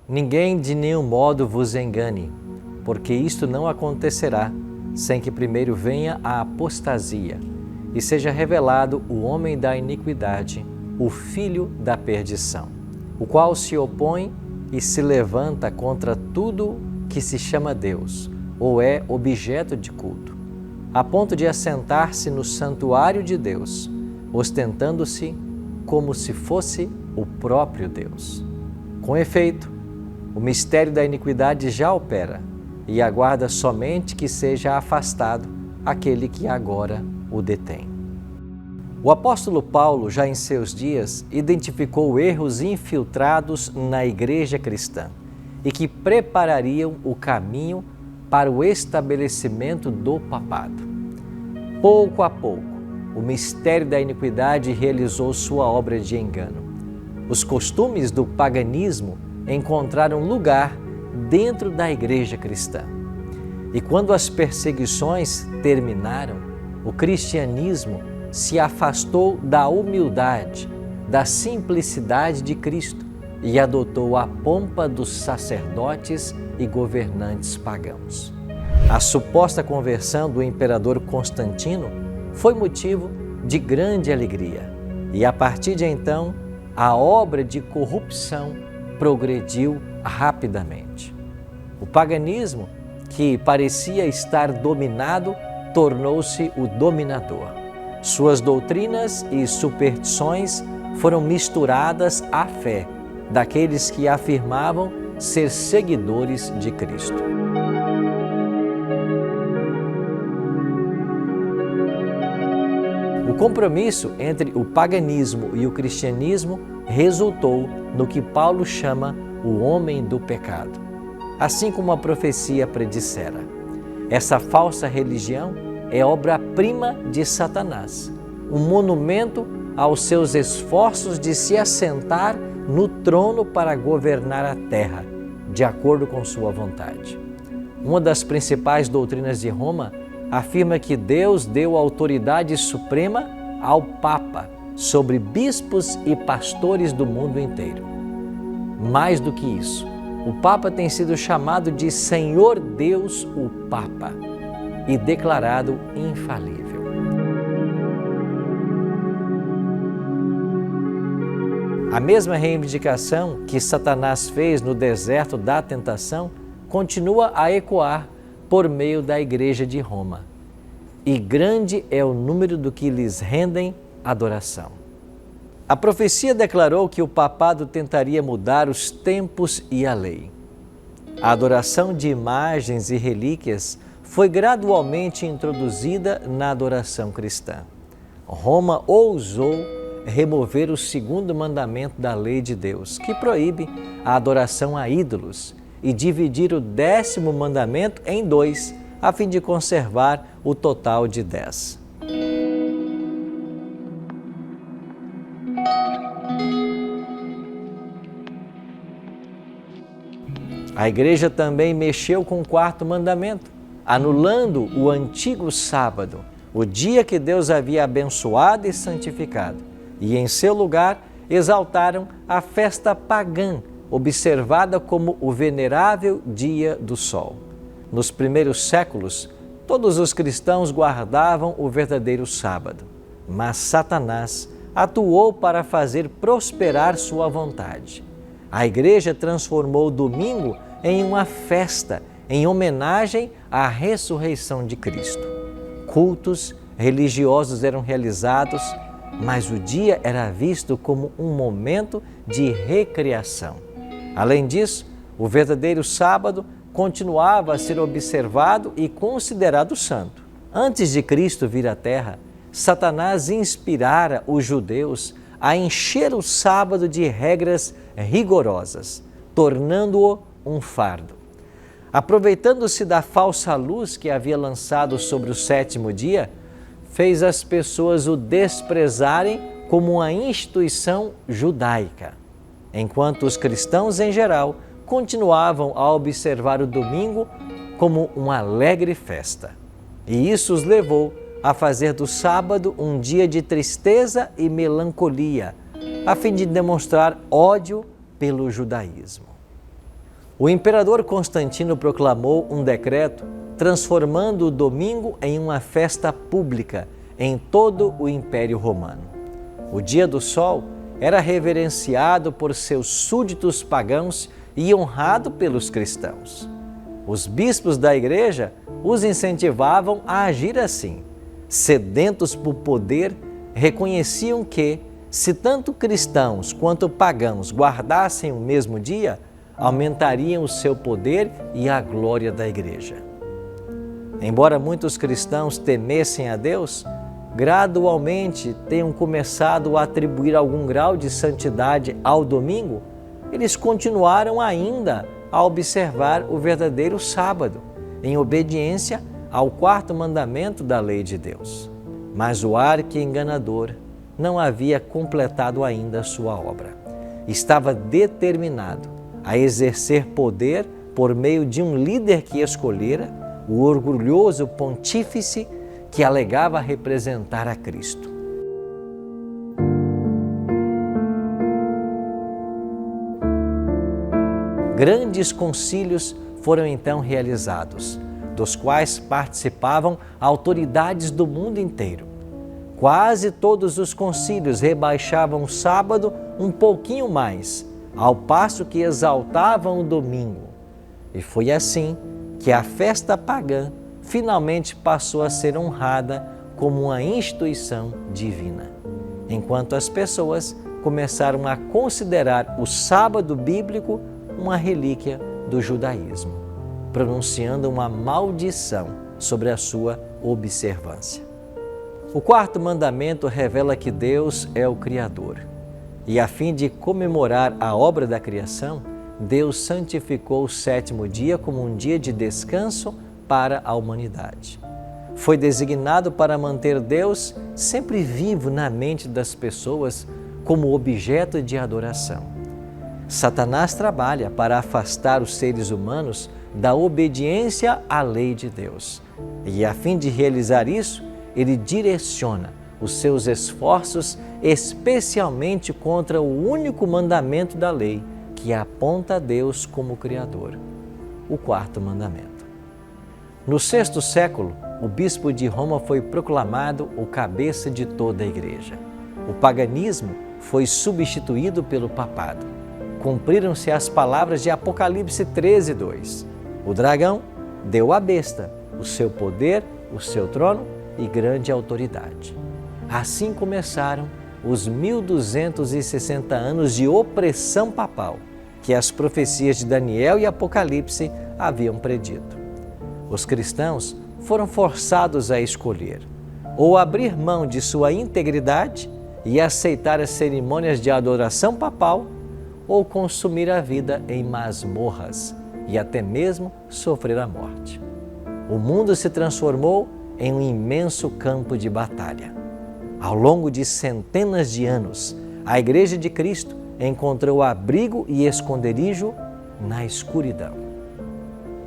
Ninguém de nenhum modo vos engane, porque isto não acontecerá sem que primeiro venha a apostasia e seja revelado o homem da iniquidade, o filho da perdição, o qual se opõe e se levanta contra tudo que se chama Deus ou é objeto de culto, a ponto de assentar-se no santuário de Deus, ostentando-se como se fosse o próprio Deus. Com efeito, o mistério da iniquidade já opera e aguarda somente que seja afastado aquele que agora o detém. O apóstolo Paulo, já em seus dias, identificou erros infiltrados na igreja cristã e que preparariam o caminho para o estabelecimento do papado. Pouco a pouco, o mistério da iniquidade realizou sua obra de engano. Os costumes do paganismo encontraram lugar dentro da igreja cristã. E quando as perseguições terminaram, o cristianismo se afastou da humildade, da simplicidade de Cristo e adotou a pompa dos sacerdotes e governantes pagãos. A suposta conversão do imperador Constantino foi motivo de grande alegria e, a partir de então, a obra de corrupção progrediu rapidamente. O paganismo, que parecia estar dominado, tornou-se o dominador. Suas doutrinas e superstições foram misturadas à fé daqueles que afirmavam ser seguidores de Cristo. O compromisso entre o paganismo e o cristianismo resultou no que Paulo chama o homem do pecado, assim como a profecia predissera. Essa falsa religião é obra-prima de Satanás, um monumento aos seus esforços de se assentar no trono para governar a terra, de acordo com sua vontade. Uma das principais doutrinas de Roma afirma que Deus deu autoridade suprema ao Papa sobre bispos e pastores do mundo inteiro. Mais do que isso, o Papa tem sido chamado de Senhor Deus o Papa e declarado infalível. A mesma reivindicação que Satanás fez no deserto da tentação continua a ecoar por meio da Igreja de Roma. E grande é o número do que lhes rendem adoração. A profecia declarou que o papado tentaria mudar os tempos e a lei. A adoração de imagens e relíquias foi gradualmente introduzida na adoração cristã. Roma ousou remover o segundo mandamento da lei de Deus, que proíbe a adoração a ídolos, e dividir o 10º mandamento em 2, a fim de conservar o total de 10. A igreja também mexeu com o 4º mandamento, anulando o antigo sábado, o dia que Deus havia abençoado e santificado, e em seu lugar exaltaram a festa pagã, observada como o venerável dia do sol. Nos primeiros séculos, todos os cristãos guardavam o verdadeiro sábado, mas Satanás atuou para fazer prosperar sua vontade. A igreja transformou o domingo em uma festa em homenagem à ressurreição de Cristo. Cultos religiosos eram realizados, mas o dia era visto como um momento de recreação. Além disso, o verdadeiro sábado continuava a ser observado e considerado santo. Antes de Cristo vir à Terra, Satanás inspirara os judeus a encher o sábado de regras rigorosas, tornando-o um fardo. Aproveitando-se da falsa luz que havia lançado sobre o 7º dia, fez as pessoas o desprezarem como uma instituição judaica, enquanto os cristãos em geral continuavam a observar o domingo como uma alegre festa. E isso os levou a fazer do sábado um dia de tristeza e melancolia, a fim de demonstrar ódio pelo judaísmo. O imperador Constantino proclamou um decreto transformando o domingo em uma festa pública em todo o Império Romano. O Dia do Sol era reverenciado por seus súditos pagãos e honrado pelos cristãos. Os bispos da Igreja os incentivavam a agir assim. Sedentos por poder, reconheciam que, se tanto cristãos quanto pagãos guardassem o mesmo dia, aumentariam o seu poder e a glória da Igreja. Embora muitos cristãos temessem a Deus, gradualmente tenham começado a atribuir algum grau de santidade ao domingo, eles continuaram ainda a observar o verdadeiro sábado, em obediência ao quarto mandamento da lei de Deus. Mas o arqui-enganador não havia completado ainda a sua obra. Estava determinado a exercer poder por meio de um líder que escolhera, o orgulhoso pontífice que alegava representar a Cristo. Grandes concílios foram então realizados, dos quais participavam autoridades do mundo inteiro. Quase todos os concílios rebaixavam o sábado um pouquinho mais, ao passo que exaltavam o domingo. E foi assim que a festa pagã finalmente passou a ser honrada como uma instituição divina, enquanto as pessoas começaram a considerar o sábado bíblico uma relíquia do judaísmo, pronunciando uma maldição sobre a sua observância. O quarto mandamento revela que Deus é o Criador, e a fim de comemorar a obra da criação, Deus santificou o sétimo dia como um dia de descanso para a humanidade. Foi designado para manter Deus sempre vivo na mente das pessoas como objeto de adoração. Satanás trabalha para afastar os seres humanos da obediência à lei de Deus. E a fim de realizar isso, ele direciona os seus esforços especialmente contra o único mandamento da lei, que aponta a Deus como Criador, o quarto mandamento. No sexto século, o bispo de Roma foi proclamado o cabeça de toda a Igreja. O paganismo foi substituído pelo papado. Cumpriram-se as palavras de Apocalipse 13:2. O dragão deu à besta o seu poder, o seu trono e grande autoridade. Assim começaram os 1260 anos de opressão papal, que as profecias de Daniel e Apocalipse haviam predito. Os cristãos foram forçados a escolher ou abrir mão de sua integridade e aceitar as cerimônias de adoração papal, ou consumir a vida em masmorras e até mesmo sofrer a morte. O mundo se transformou em um imenso campo de batalha. Ao longo de centenas de anos, a Igreja de Cristo encontrou abrigo e esconderijo na escuridão.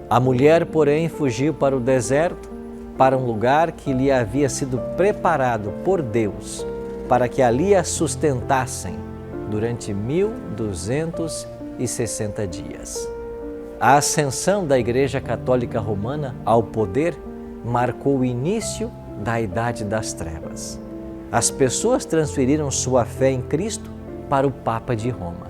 A mulher, porém, fugiu para o deserto, para um lugar que lhe havia sido preparado por Deus, para que ali a sustentassem durante 1260 dias. A ascensão da Igreja Católica Romana ao poder marcou o início da Idade das Trevas. As pessoas transferiram sua fé em Cristo para o Papa de Roma.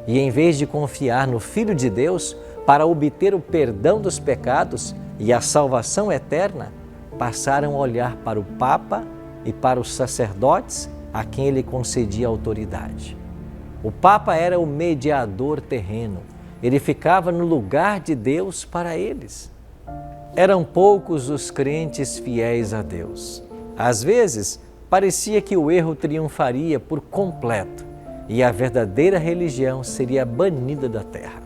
E em vez de confiar no Filho de Deus para obter o perdão dos pecados e a salvação eterna, passaram a olhar para o Papa e para os sacerdotes a quem ele concedia autoridade. O Papa era o mediador terreno, ele ficava no lugar de Deus para eles. Eram poucos os crentes fiéis a Deus. Às vezes, parecia que o erro triunfaria por completo e a verdadeira religião seria banida da terra.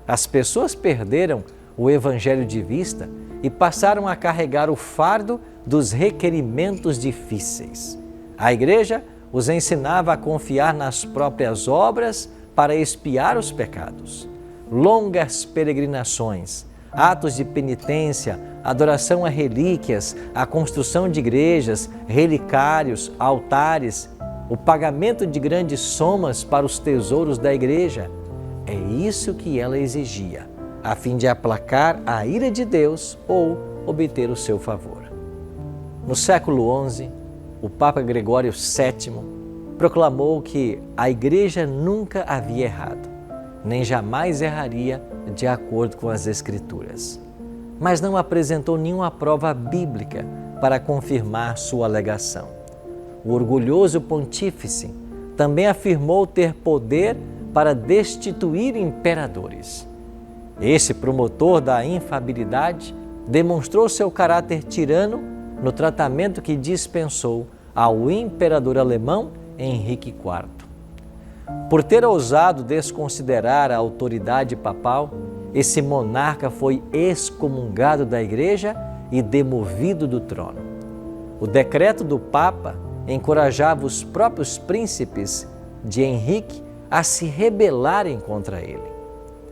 As pessoas perderam o Evangelho de vista e passaram a carregar o fardo dos requerimentos difíceis. A Igreja os ensinava a confiar nas próprias obras para expiar os pecados. Longas peregrinações, atos de penitência, adoração a relíquias, a construção de igrejas, relicários, altares, o pagamento de grandes somas para os tesouros da Igreja. É isso que ela exigia, a fim de aplacar a ira de Deus ou obter o seu favor. No século XI, o Papa Gregório VII proclamou que a Igreja nunca havia errado, nem jamais erraria de acordo com as Escrituras, mas não apresentou nenhuma prova bíblica para confirmar sua alegação. O orgulhoso pontífice também afirmou ter poder para destituir imperadores. Esse promotor da infabilidade demonstrou seu caráter tirano no tratamento que dispensou ao imperador alemão Henrique IV. Por ter ousado desconsiderar a autoridade papal, esse monarca foi excomungado da Igreja e demovido do trono. O decreto do Papa encorajava os próprios príncipes de Henrique a se rebelarem contra ele.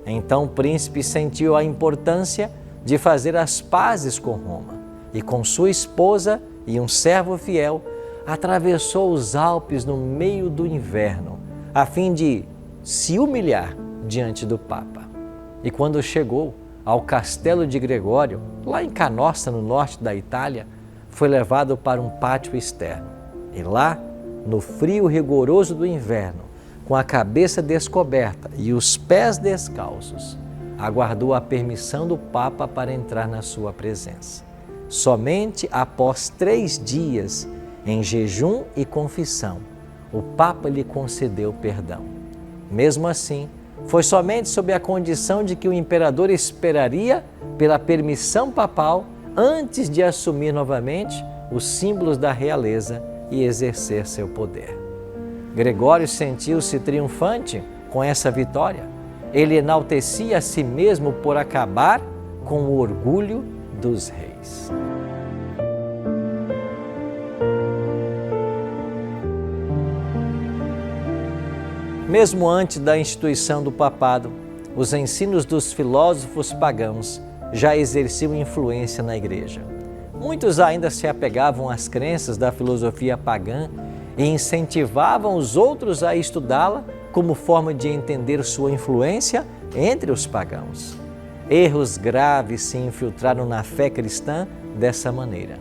Então o príncipe sentiu a importância de fazer as pazes com Roma e com sua esposa e um servo fiel atravessou os Alpes no meio do inverno a fim de se humilhar diante do Papa. E quando chegou ao castelo de Gregório, lá em Canossa, no norte da Itália, foi levado para um pátio externo. E lá, no frio rigoroso do inverno, com a cabeça descoberta e os pés descalços, aguardou a permissão do Papa para entrar na sua presença. Somente após 3 dias, em jejum e confissão, o Papa lhe concedeu perdão. Mesmo assim, foi somente sob a condição de que o imperador esperaria pela permissão papal antes de assumir novamente os símbolos da realeza e exercer seu poder. Gregório sentiu-se triunfante com essa vitória. Ele enaltecia a si mesmo por acabar com o orgulho dos reis. Mesmo antes da instituição do papado, os ensinos dos filósofos pagãos já exerciam influência na Igreja. Muitos ainda se apegavam às crenças da filosofia pagã e incentivavam os outros a estudá-la como forma de entender sua influência entre os pagãos. Erros graves se infiltraram na fé cristã dessa maneira.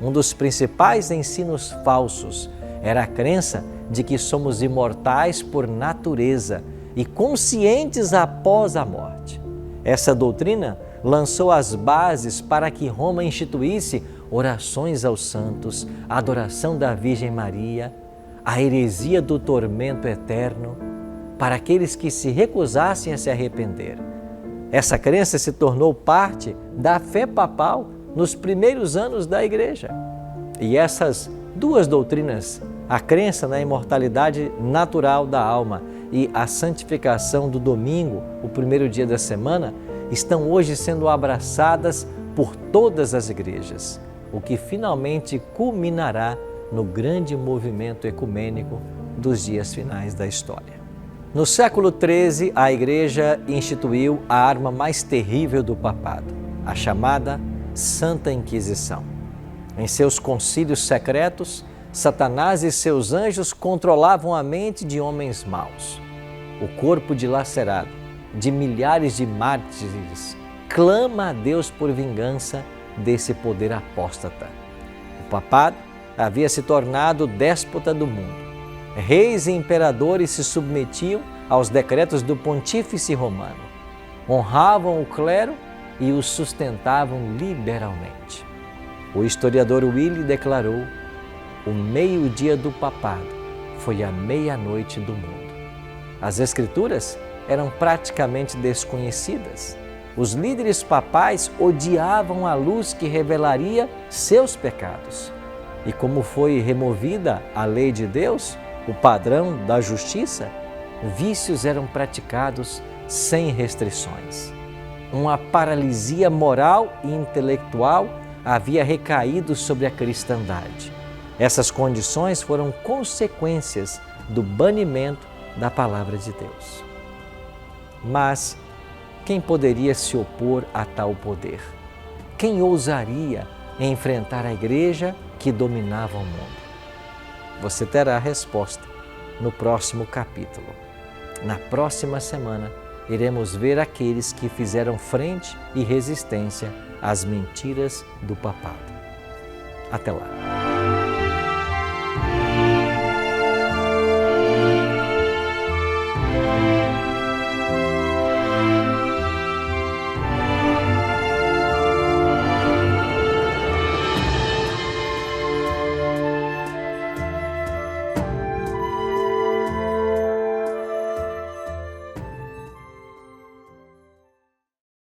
Um dos principais ensinos falsos era a crença de que somos imortais por natureza e conscientes após a morte. Essa doutrina lançou as bases para que Roma instituísse orações aos santos, a adoração da Virgem Maria, a heresia do tormento eterno, para aqueles que se recusassem a se arrepender. Essa crença se tornou parte da fé papal nos primeiros anos da Igreja. E essas duas doutrinas, a crença na imortalidade natural da alma e a santificação do domingo, o primeiro dia da semana, estão hoje sendo abraçadas por todas as igrejas, o que finalmente culminará no grande movimento ecumênico dos dias finais da história. No século XIII, a Igreja instituiu a arma mais terrível do papado, a chamada Santa Inquisição. Em seus concílios secretos, Satanás e seus anjos controlavam a mente de homens maus. O corpo dilacerado de milhares de mártires clama a Deus por vingança desse poder apóstata. O papado havia se tornado déspota do mundo. Reis e imperadores se submetiam aos decretos do pontífice romano, honravam o clero e o sustentavam liberalmente. O historiador Willi declarou: o meio-dia do papado foi a meia-noite do mundo. As Escrituras eram praticamente desconhecidas. Os líderes papais odiavam a luz que revelaria seus pecados. E como foi removida a lei de Deus, o padrão da justiça, vícios eram praticados sem restrições. Uma paralisia moral e intelectual havia recaído sobre a cristandade. Essas condições foram consequências do banimento da palavra de Deus. Mas quem poderia se opor a tal poder? Quem ousaria enfrentar a igreja que dominava o mundo? Você terá a resposta no próximo capítulo. Na próxima semana, iremos ver aqueles que fizeram frente e resistência às mentiras do papado. Até lá!